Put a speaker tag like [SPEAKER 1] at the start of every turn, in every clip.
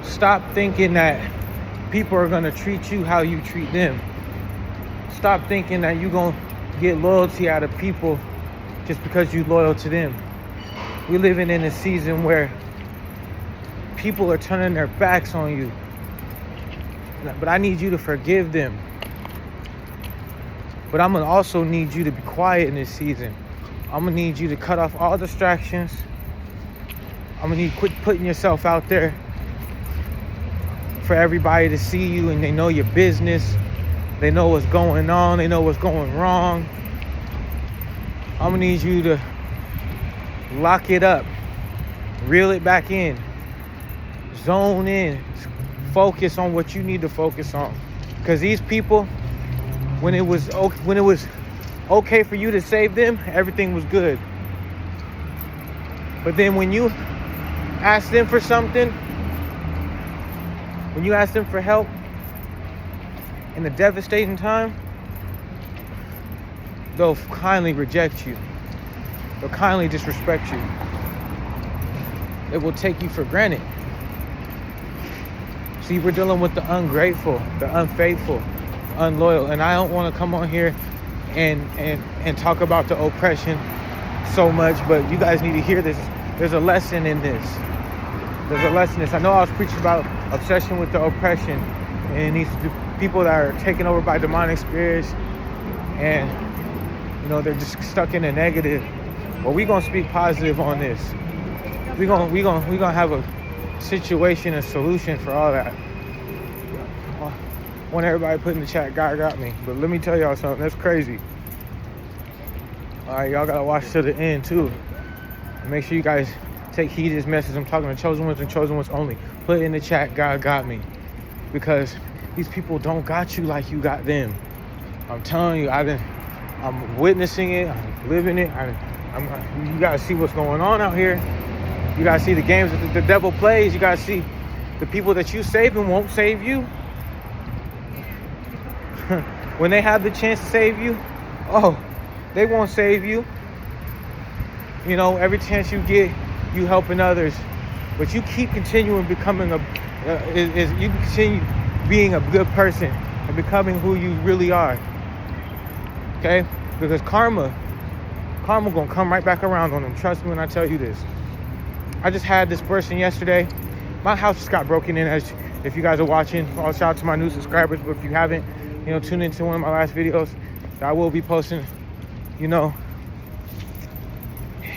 [SPEAKER 1] Stop thinking that people are gonna treat you how you treat them. Stop thinking that you're gonna get loyalty out of people just because you're loyal to them. We're living in a season where people are turning their backs on you. But I need you to forgive them. But I'm gonna also need you to be quiet in this season. I'm gonna need you to cut off all distractions. I'm gonna need to quit putting yourself out there for everybody to see you and they know your business. They know what's going on. They know what's going wrong. I'm gonna need you to lock it up, reel it back in, zone in, focus on what you need to focus on. Because these people, when it was okay for you to save them, everything was good. But then when you ask them for something, when you ask them for help in a devastating time, they'll kindly reject you. They'll kindly disrespect you. They will take you for granted. See, we're dealing with the ungrateful, the unfaithful, unloyal. And I don't want to come on here and talk about the oppression so much, but you guys need to hear this. There's a lesson in this. There's a lesson in this. I know I was preaching about obsession with the oppression and these people that are taken over by demonic spirits and, you know, they're just stuck in the negative. Well, we're going to speak positive on this. We're gonna have a situation, a solution for all that. I want everybody put in the chat, God got me. But let me tell y'all something, that's crazy. All right, y'all gotta watch to the end too. And make sure you guys take heed of this message. I'm talking to chosen ones and chosen ones only. Put in the chat, God got me. Because these people don't got you like you got them. I'm telling you, I'm witnessing it, I'm living it. You gotta see what's going on out here. You gotta see the games that the devil plays. You gotta see the people that you save and won't save you. When they have the chance to save you, oh, they won't save you. You know, every chance you get, you helping others, but you keep continuing becoming you continue being a good person and becoming who you really are. Okay, because karma gonna come right back around on them. Trust me when I tell you this. I just had this person yesterday. My house just got broken in. As if you guys are watching, I'll shout out to my new subscribers. But if you haven't, you know, tune into one of my last videos that I will be posting. You know,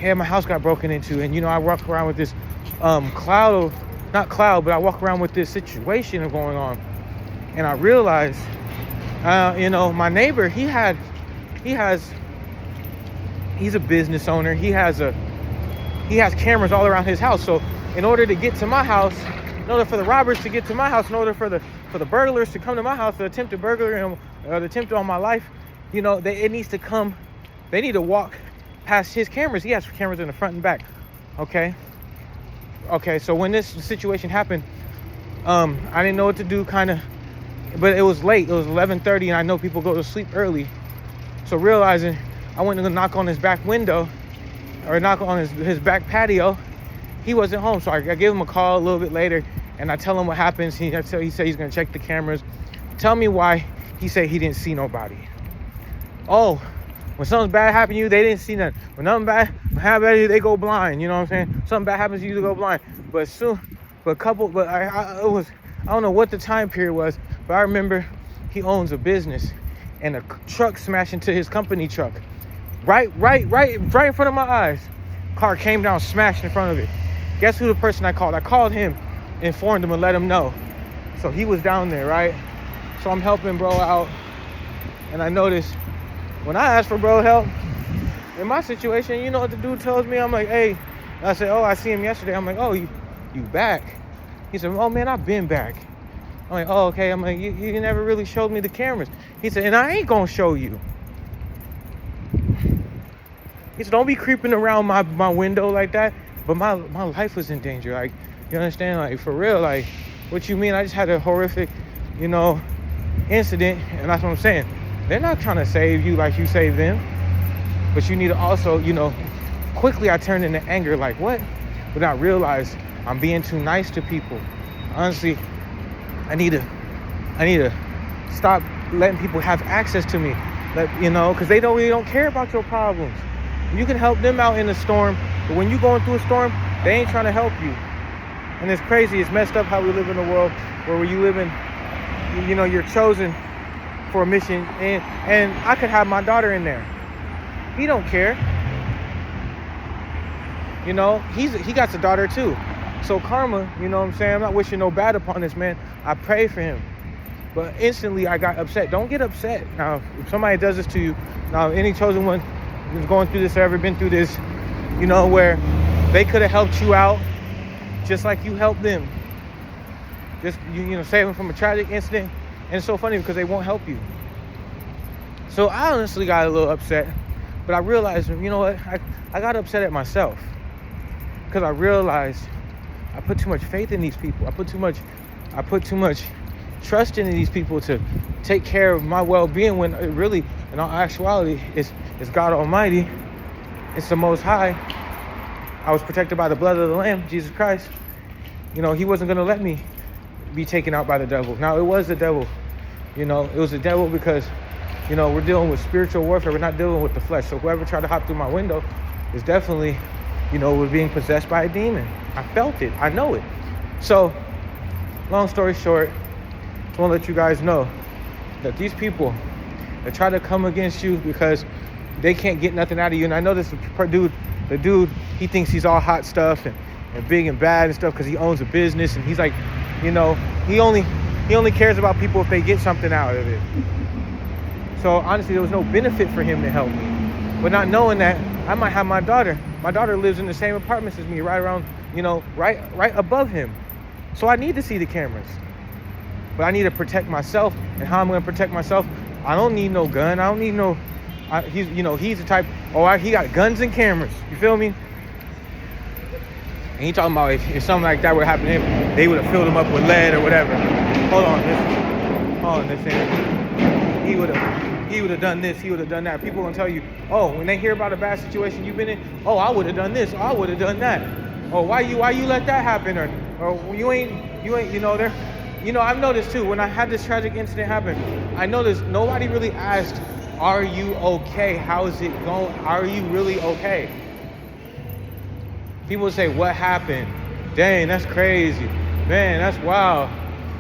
[SPEAKER 1] yeah, my house got broken into, and you know, I walk around with this I walk around with this situation going on, and I realized, you know, my neighbor, he's a business owner. He has cameras all around his house. So in order to get to my house, in order for the robbers to get to my house, in order for the burglars to come to my house, the attempted burglary or the attempt on my life, you know, they need to walk past his cameras. He has cameras in the front and back. Okay, so when this situation happened, I didn't know what to do, but it was late. It was 11:30, and I know people go to sleep early. So realizing, I went to knock on his back window, or knock on his back patio. He wasn't home, so I gave him a call a little bit later, and I tell him what happens. He said he's gonna check the cameras. Tell me why he said he didn't see nobody. Oh, when something bad happened to you, they didn't see nothing. When nothing bad happens to you, they go blind. You know what I'm saying? Something bad happens to you, they go blind. I don't know what the time period was, but I remember he owns a business, and a truck smashed into his company truck. Right in front of my eyes. Car came down, smashed in front of it. Guess who the person I called? I called him, informed him, and let him know. So he was down there, right? So I'm helping bro out, and I noticed when I asked for bro help in my situation, you know what the dude tells me? I'm like, hey. I said, oh, I see him yesterday. I'm like, oh, you back? He said, oh man, I've been back. I'm like, oh, okay. I'm like, you never really showed me the cameras. He said, and I ain't gonna show you. He said, don't be creeping around my window like that. But my life was in danger. Like, you understand? Like, for real, like, what you mean? I just had a horrific, you know, incident. And that's what I'm saying. They're not trying to save you like you saved them. But you need to also, you know, quickly I turned into anger. Like, what? But I realized I'm being too nice to people. Honestly, I need to stop letting people have access to me. Because they really don't care about your problems. You can help them out in a storm, but when you're going through a storm, they ain't trying to help you. And it's crazy. It's messed up how we live in a world where you live in, you're chosen for a mission. And I could have my daughter in there. He don't care. He got a daughter too. So karma, you know what I'm saying? I'm not wishing no bad upon this man. I pray for him. But instantly I got upset. Don't get upset. Now, if somebody does this to you, now any chosen one who's going through this or ever been through this, where they could have helped you out just like you helped them. Just, save them from a tragic incident. And it's so funny because they won't help you. So I honestly got a little upset. But I realized, you know what? I got upset at myself. Because I realized I put too much faith in these people. I put too much trust in these people to take care of my well-being when it really, in all actuality, is God Almighty. It's the Most High. I was protected by the blood of the Lamb, Jesus Christ. He wasn't going to let me be taken out by the devil. Now, it was the devil. It was the devil because, we're dealing with spiritual warfare. We're not dealing with the flesh. So whoever tried to hop through my window is definitely, was being possessed by a demon. I felt it. I know it. So, long story short, I just want to let you guys know that these people that try to come against you because they can't get nothing out of you. And I know this dude, he thinks he's all hot stuff and big and bad and stuff because he owns a business. And he's like, he only cares about people if they get something out of it. So honestly, there was no benefit for him to help me. But not knowing that, I might have my daughter. My daughter lives in the same apartments as me, right around, right above him. So I need to see the cameras. But I need to protect myself. And how I'm going to protect myself, I don't need no gun. I don't need no... he's the type... he got guns and cameras. You feel me? And he talking about if something like that would happen to him, they would have filled him up with lead or whatever. Hold on, listen. He would have done this. He would have done that. People gonna tell you, when they hear about a bad situation you've been in, I would have done this. I would have done that. Why you let that happen? Or you ain't. There. I've noticed too, when I had this tragic incident happen, I noticed nobody really asked, are you okay? How is it going? Are you really okay? People say, what happened? Dang, that's crazy. Man, that's wild.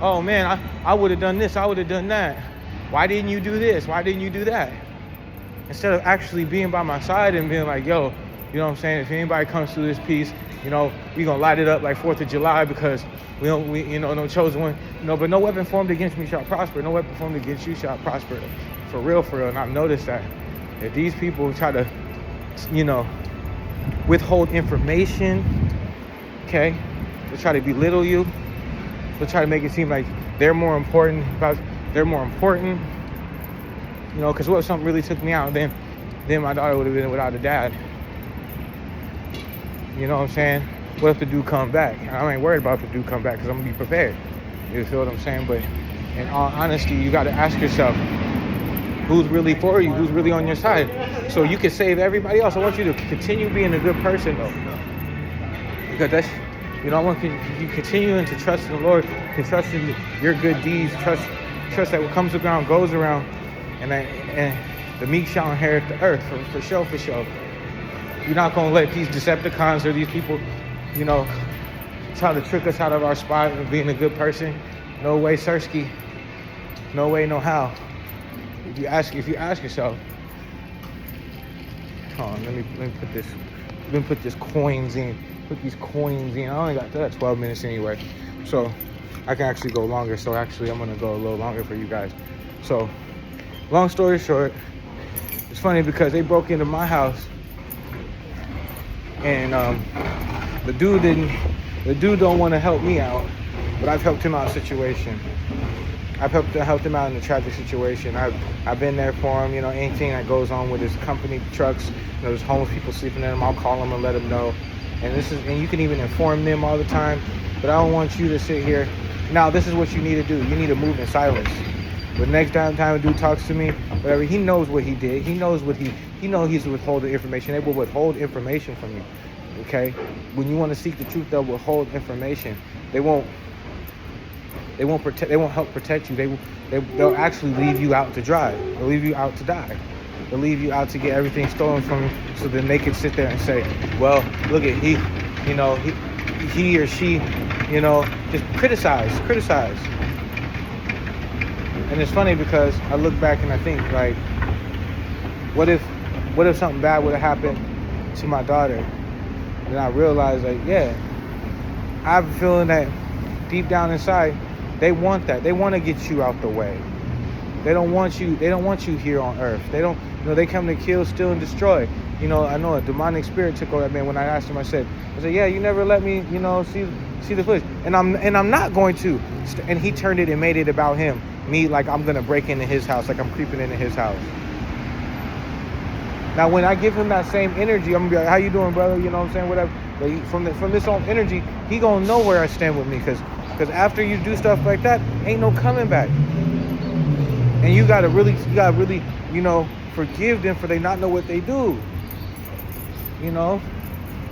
[SPEAKER 1] Oh man, I would have done this. I would have done that. Why didn't you do this? Why didn't you do that? Instead of actually being by my side and being like, yo, you know what I'm saying? If anybody comes through this piece, we gonna light it up like 4th of July because no chosen one. But no weapon formed against me shall prosper. No weapon formed against you shall prosper. For real. And I've noticed that if these people try to, withhold information, okay? They try to belittle you. They try to make it seem like they're more important. Because what if something really took me out? Then my daughter would have been without a dad. You know what I'm saying? What if the dude come back? I ain't worried about if the dude come back because I'm going to be prepared. You feel what I'm saying? But in all honesty, you got to ask yourself, who's really for you? Who's really on your side? So you can save everybody else. I want you to continue being a good person, though. Because that's, I want you continuing to trust in the Lord, to trust in your good deeds, trust that what comes around goes around, and the meek shall inherit the earth, for sure. You're not going to let these Decepticons or these people, try to trick us out of our spot of being a good person. No way, Sirski. No way, no how. If you ask yourself, hold on, let me put this coins in. Put these coins in. I only got 12 minutes anyway, so I can actually go longer. So actually, I'm gonna go a little longer for you guys. So, long story short, it's funny because they broke into my house, and the dude don't want to help me out, but I've helped him out in a situation. I've helped him out in a tragic situation. I've been there for him. Anything that goes on with his company trucks, there's homeless people sleeping in them. I'll call them and let them know. And you can even inform them all the time. But I don't want you to sit here. Now, this is what you need to do. You need to move in silence. But next time a dude talks to me, whatever, he knows what he did. He knows he's withholding information. They will withhold information from you. Okay? When you want to seek the truth, they'll withhold information. They won't They won't protect. They won't help protect you. They'll actually leave you out to dry. They'll leave you out to die. They'll leave you out to get everything stolen from you, so then they can sit there and say, well, look at he, you know, he or she, you know, just criticize. And it's funny because I look back and I think, like, what if something bad would have happened to my daughter? And I realized, like, yeah, I have a feeling that deep down inside, they want that. They want to get you out the way. They don't want you here on earth. They don't, you know, they come to kill, steal, and destroy. You know, I know a demonic spirit took over that man. When I asked him, I said, yeah, you never let me, you know, see the flesh. And I'm not going to. And he turned it and made it about him. Me, like I'm going to break into his house, like I'm creeping into his house. Now, when I give him that same energy, I'm going to be like, how you doing, brother? You know what I'm saying? Whatever. But from this own energy, he going to know where I stand with me. Because after you do stuff like that, ain't no coming back. And you got to really, you know, forgive them for they not know what they do. You know?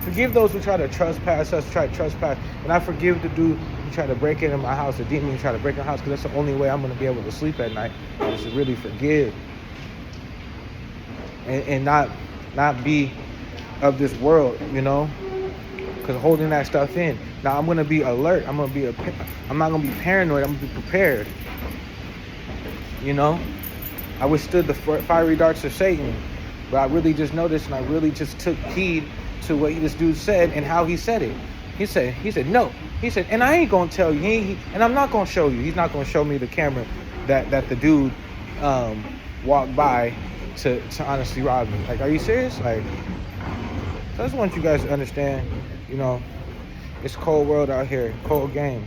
[SPEAKER 1] Forgive those who try to trespass us, And I forgive the dude who tried to break into my house, the demon who tried to break in my house, because that's the only way I'm going to be able to sleep at night, is to really forgive. And not be of this world, you know? Because holding that stuff in. Now, I'm going to be alert. I'm not going to be paranoid. I'm going to be prepared. You know? I withstood the fiery darts of Satan. But I really just noticed, and I really just took heed to what this dude said and how he said it. He said, no. He said, and I ain't going to tell you. And I'm not going to show you. He's not going to show me the camera that the dude walked by to honestly rob me. Like, are you serious? Like, I just want you guys to understand, you know, it's cold world out here, cold game.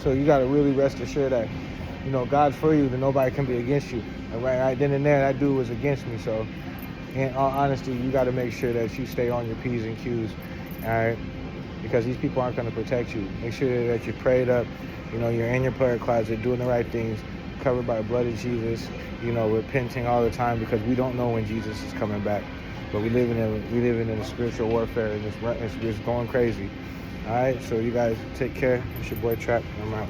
[SPEAKER 1] So you got to really rest assured that, you know, God's for you, then nobody can be against you. And right then and there, that dude was against me. So, in all honesty, you got to make sure that you stay on your P's and Q's, all right? Because these people aren't going to protect you. Make sure that you're prayed up. You know, you're in your prayer closet, doing the right things, covered by the blood of Jesus. You know, repenting all the time, because we don't know when Jesus is coming back. But we living in a spiritual warfare, and it's going crazy. All right, so you guys take care. It's your boy Trap. I'm out.